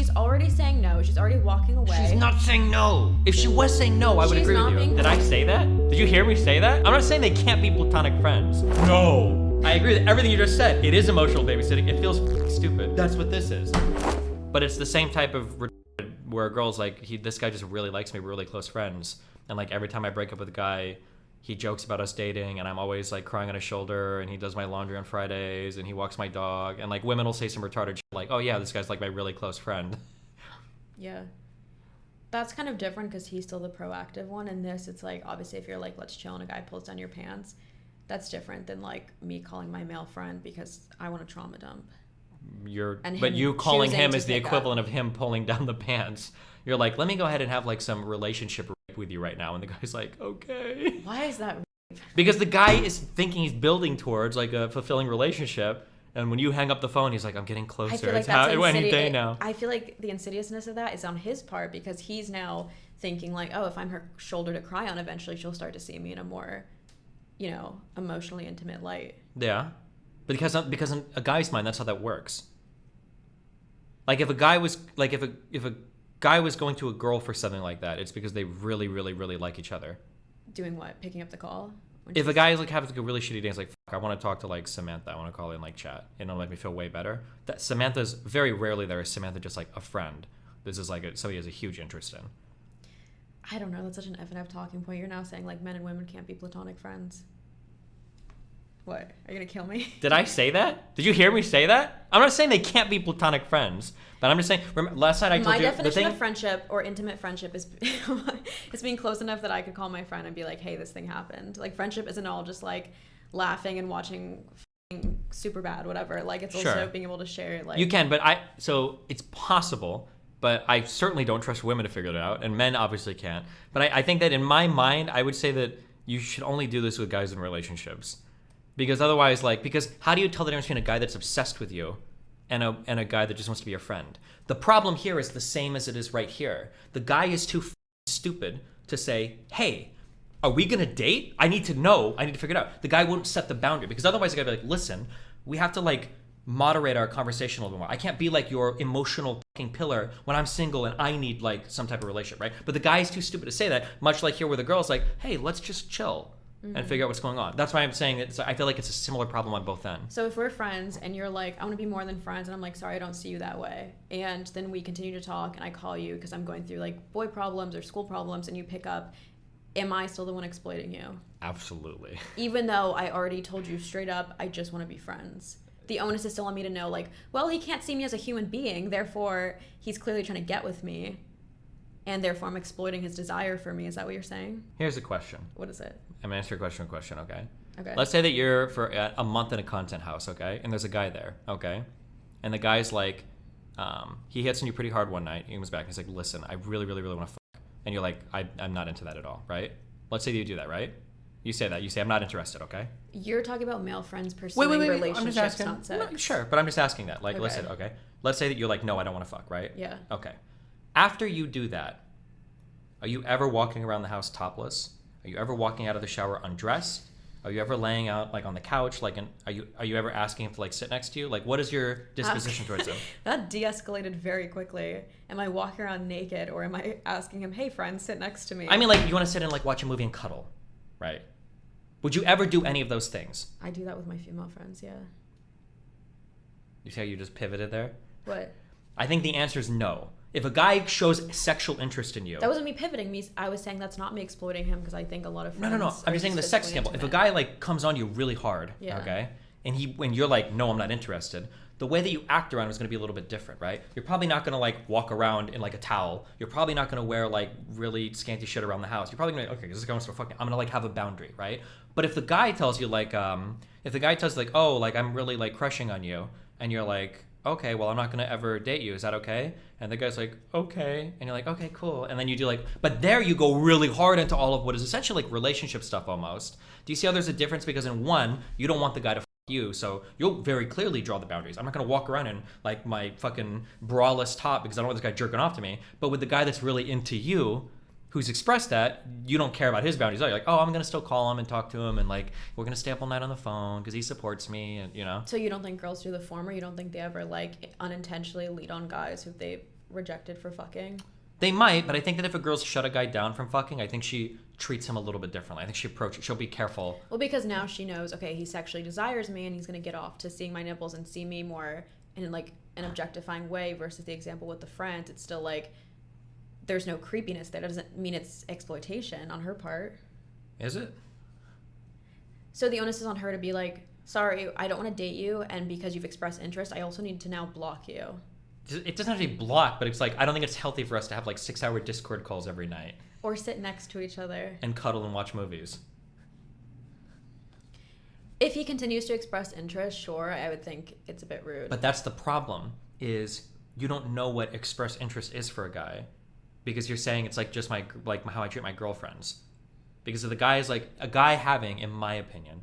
She's already saying no. She's already walking away. She's not saying no. If she was saying no, I would agree with you. Did I say that? Did you hear me say that? I'm not saying they can't be platonic friends. No. I agree with everything you just said. It is emotional babysitting. It feels stupid. That's what this is. But it's the same type of where a girl's like, this guy just really likes me. We're really close friends. And like every time I break up with a guy, he jokes about us dating, and I'm always like crying on his shoulder, and he does my laundry on Fridays, and he walks my dog, and like women will say some retarded shit like, oh yeah, this guy's like my really close friend. Yeah. That's kind of different because he's still the proactive one. And this, it's like, obviously, if you're like, let's chill, and a guy pulls down your pants, that's different than like me calling my male friend because I want to trauma dump. But you calling him is the equivalent of him pulling down the pants. You're like, let me go ahead and have like some relationship rape with you right now. And the guy's like, okay. Why is that rape? Because the guy is thinking he's building towards like a fulfilling relationship. And when you hang up the phone, he's like, I'm getting closer. I feel like it's any day now. I feel like the insidiousness of that is on his part because he's now thinking like, oh, if I'm her shoulder to cry on, eventually she'll start to see me in a more, emotionally intimate light. Yeah. Because in a guy's mind, that's how that works. Like if a guy was like if a guy was going to a girl for something like that, it's because they really, really, really like each other. Doing what? Picking up the call? If a guy is like having like a really shitty day, it's like, fuck, I want to talk to like Samantha. I want to call her and like chat. It'll make me feel way better. That Samantha's very rarely there is Samantha just like a friend. This is like somebody has a huge interest in. I don't know. That's such an F and F talking point. You're now saying like men and women can't be platonic friends. What? Are you going to kill me? Did I say that? Did you hear me say that? I'm not saying they can't be platonic friends, but I'm just saying, last night I told you... My definition of friendship or intimate friendship is it's being close enough that I could call my friend and be like, hey, this thing happened. Like, friendship isn't all just like laughing and watching super bad, whatever. Like, it's also being able to share, like... You can, but so it's possible, but I certainly don't trust women to figure it out, and men obviously can't. But I think that in my mind, I would say that you should only do this with guys in relationships. Because otherwise, because how do you tell the difference between a guy that's obsessed with you and a guy that just wants to be your friend? The problem here is the same as it is right here. The guy is too stupid to say, hey, are we going to date? I need to know. I need to figure it out. The guy won't set the boundary because otherwise the guy would be like, listen, we have to moderate our conversation a little bit more. I can't be like your emotional fucking pillar when I'm single and I need some type of relationship, right? But the guy is too stupid to say that, much like here where the girl's like, hey, let's just chill. And figure out what's going on. That's why I'm saying that I feel like it's a similar problem on both ends. So if we're friends and you're like, I want to be more than friends, and I'm like, sorry, I don't see you that way. And then we continue to talk and I call you because I'm going through boy problems or school problems and you pick up, am I still the one exploiting you? Absolutely. Even though I already told you straight up, I just want to be friends. The onus is still on me to know well, he can't see me as a human being, therefore he's clearly trying to get with me. And therefore I'm exploiting his desire for me. Is that what you're saying? Here's a question. What is it? I'm gonna answer your question, okay? Okay. Let's say that you're for a month in a content house, okay? And there's a guy there, okay? And the guy's like, he hits on you pretty hard one night. He comes back and he's like, listen, I really, really, really want to fuck. And you're like, I'm not into that at all, right? Let's say you do that, right? You say that. You say, I'm not interested, okay? You're talking about male friends pursuing relationships, I'm just asking, not sex. No, sure, but I'm just asking that. Okay. Listen, okay? Let's say that you're like, no, I don't want to fuck, right? Yeah. Okay. After you do that, are you ever walking around the house topless? Are you ever walking out of the shower undressed? Are you ever laying out on the couch? Are you ever asking him to sit next to you? What is your disposition towards him? That de-escalated very quickly. Am I walking around naked or am I asking him, hey friend, sit next to me? I mean, you want to sit and watch a movie and cuddle, right? Would you ever do any of those things? I do that with my female friends, yeah. You see how you just pivoted there? What? I think the answer is no. If a guy shows sexual interest in you... That wasn't me pivoting. I was saying that's not me exploiting him because I think a lot of friends... No. I'm just saying the sex example. If a guy comes on you really hard, okay, and you're like, no, I'm not interested, the way that you act around him is going to be a little bit different, right? You're probably not going to walk around in a towel. You're probably not going to wear really scanty shit around the house. You're probably going to be okay, this guy wants to fucking... I'm going to have a boundary, right? But if the guy tells you oh, I'm really crushing on you, and you're like... okay, well, I'm not going to ever date you. Is that okay? And the guy's like, okay. And you're like, okay, cool. And then you do but there you go really hard into all of what is essentially relationship stuff almost. Do you see how there's a difference? Because in one, you don't want the guy to you, so you'll very clearly draw the boundaries. I'm not going to walk around in my fucking braless top because I don't want this guy jerking off to me. But with the guy that's really into you, who's expressed that, you don't care about his boundaries. You're like, oh, I'm going to still call him and talk to him, and we're going to stay up all night on the phone because he supports me, and So you don't think girls do the former? You don't think they ever unintentionally lead on guys who they rejected for fucking? They might, but I think that if a girl's shut a guy down from fucking, I think she treats him a little bit differently. I think she'll be careful. Well, because now she knows, okay, he sexually desires me and he's going to get off to seeing my nipples and see me more in like an objectifying way versus the example with the friends. It's still like there's no creepiness there. That doesn't mean it's exploitation on her part. Is it? So the onus is on her to be like, sorry, I don't want to date you, and because you've expressed interest, I also need to now block you. It doesn't have to be blocked, but it's like, I don't think it's healthy for us to have like 6-hour Discord calls every night. Or sit next to each other. And cuddle and watch movies. If he continues to express interest, sure, I would think it's a bit rude. But that's the problem, is you don't know what express interest is for a guy. Because you're saying it's like just how I treat my girlfriends. Because if the guy is like, a guy having, in my opinion,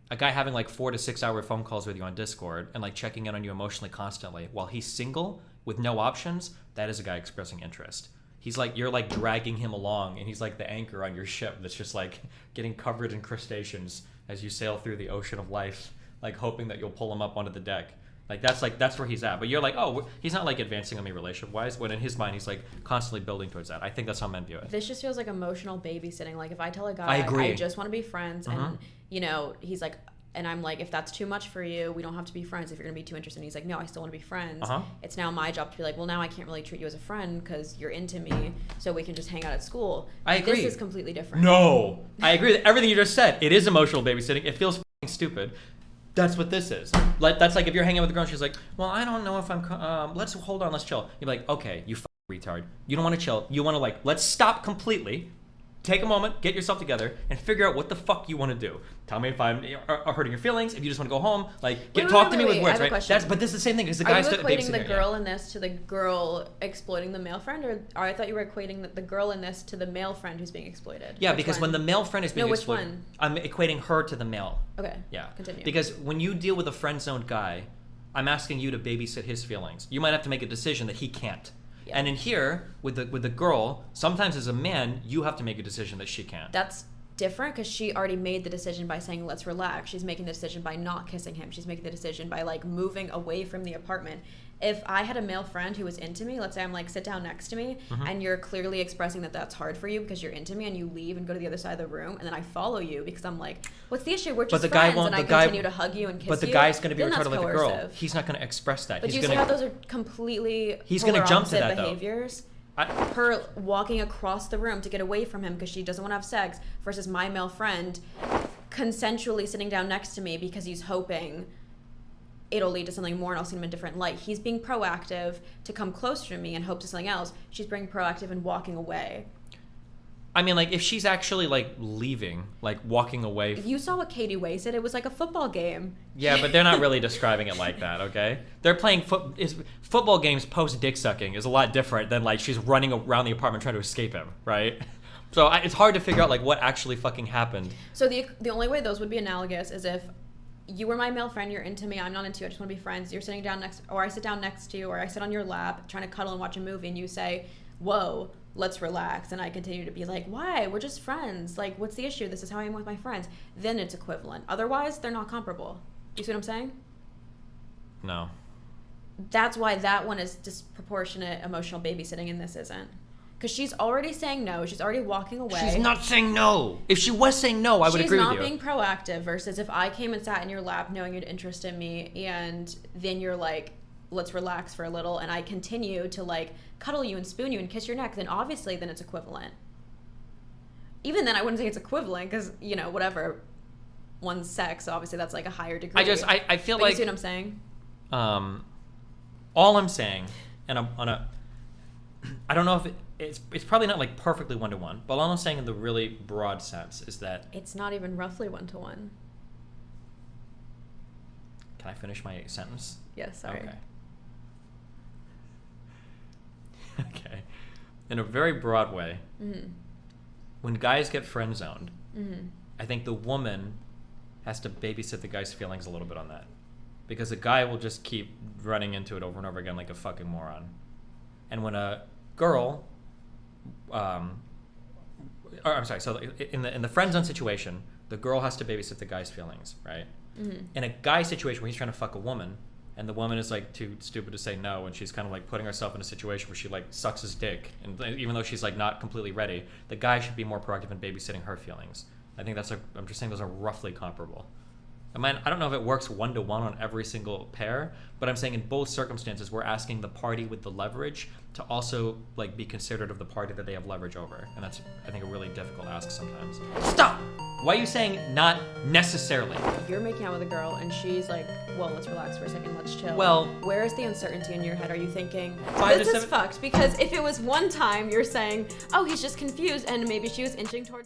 a guy having like 4 to 6 hour phone calls with you on Discord and like checking in on you emotionally constantly while he's single with no options, that is a guy expressing interest. He's like, you're like dragging him along and he's like the anchor on your ship that's just like getting covered in crustaceans as you sail through the ocean of life, like hoping that you'll pull him up onto the deck. That's where he's at. But you're like, oh, he's not like advancing on me relationship wise, when in his mind he's like constantly building towards that. I think that's how men view it. This just feels like emotional babysitting. Like if I tell a guy, I agree. I just want to be friends, and you know, he's like, and I'm like, if that's too much for you, we don't have to be friends if you're gonna be too interested. And he's like, no, I still want to be friends. It's now my job to be like, well, now I can't really treat you as a friend because you're into me, so we can just hang out at school. I agree. This is completely different. No, I agree with everything you just said. It is emotional babysitting. It feels fucking stupid. That's what this is. Like, that's like if you're hanging out with a girl and she's like, well, I don't know if I'm, let's hold on, let's chill. You're like, okay, you fucking retard. You don't want to chill. You want to like, let's stop completely. Take a moment, get yourself together, and figure out what the fuck you want to do. Tell me if I'm hurting your feelings. If you just want to go home, like talk to me with words, right? But this is the same thing because the guy's equating the girl in this to the girl exploiting the male friend, or I thought you were equating the girl in this to the male friend who's being exploited. Yeah, because when the male friend is being exploited, one? I'm equating her to the male. Okay. Yeah. Continue. Because when you deal with a friend-zoned guy, I'm asking you to babysit his feelings. You might have to make a decision that he can't. Yeah. And in here, with the girl, sometimes as a man, you have to make a decision that she can't. That's different because she already made the decision by saying, let's relax. She's making the decision by not kissing him. She's making the decision by like moving away from the apartment. If I had a male friend who was into me, let's say I'm like, sit down next to me, and you're clearly expressing that that's hard for you because you're into me, and you leave and go to the other side of the room, and then I follow you because I'm like, what's the issue? We're just friends, and I continue to hug you and kiss you. But the guy's going to be retarded like the girl. He's not going to express that. But you see how those are completely he's going to jump to that behaviors? Her walking across the room to get away from him because she doesn't want to have sex versus my male friend consensually sitting down next to me because he's hoping it'll lead to something more and I'll see him in a different light. He's being proactive to come closer to me and hope to something else. She's being proactive and walking away. I mean, like, if she's actually, like, leaving, like, walking away... You saw what Katie Way said. It was like a football game. Yeah, but they're not really describing it like that, okay? They're playing... football games post-dick sucking is a lot different than, like, she's running around the apartment trying to escape him, right? So it's hard to figure out, like, what actually fucking happened. So the only way those would be analogous is if you were my male friend, you're into me, I'm not into you, I just want to be friends, you're sitting down next... Or I sit down next to you, or I sit on your lap trying to cuddle and watch a movie, and you say, whoa... let's relax, and I continue to be like, why? We're just friends. Like, what's the issue? This is how I am with my friends. Then it's equivalent. Otherwise, they're not comparable. You see what I'm saying? No. That's why that one is disproportionate emotional babysitting and this isn't. Because she's already saying no. She's already walking away. She's not saying no. If she was saying no, I would agree with you. She's not being proactive versus if I came and sat in your lap knowing you'd interest in me and then you're like, let's relax for a little, and I continue to like cuddle you and spoon you and kiss your neck, then obviously then it's equivalent. Even then I wouldn't say it's equivalent because, you know, whatever, one's sex, obviously that's like a higher degree. I feel but like... you see what I'm saying? All I'm saying, and I don't know if it's probably not like perfectly one-to-one, but all I'm saying in the really broad sense is that... It's not even roughly one-to-one. Can I finish my sentence? Yes, sorry. Okay. Okay. In a very broad way, when guys get friend zoned, I think the woman has to babysit the guy's feelings a little bit on that. Because the guy will just keep running into it over and over again like a fucking moron. And when a girl, so in the friend zone situation, the girl has to babysit the guy's feelings, right? In a guy situation where he's trying to fuck a woman, and the woman is like too stupid to say no, and she's kind of like putting herself in a situation where she like sucks his dick, and even though she's like not completely ready, the guy should be more proactive in babysitting her feelings. I think I'm just saying those are roughly comparable. I don't know if it works 1-to-1 on every single pair, but I'm saying in both circumstances, we're asking the party with the leverage to also like be considerate of the party that they have leverage over. And that's, I think, a really difficult ask sometimes. Stop! Why are you saying not necessarily? You're making out with a girl and she's like, well, let's relax for a second, let's chill. Well, where is the uncertainty in your head? Are you thinking, 5 this to is 7 fucked? Because if it was one time, you're saying, oh, he's just confused, and maybe she was inching towards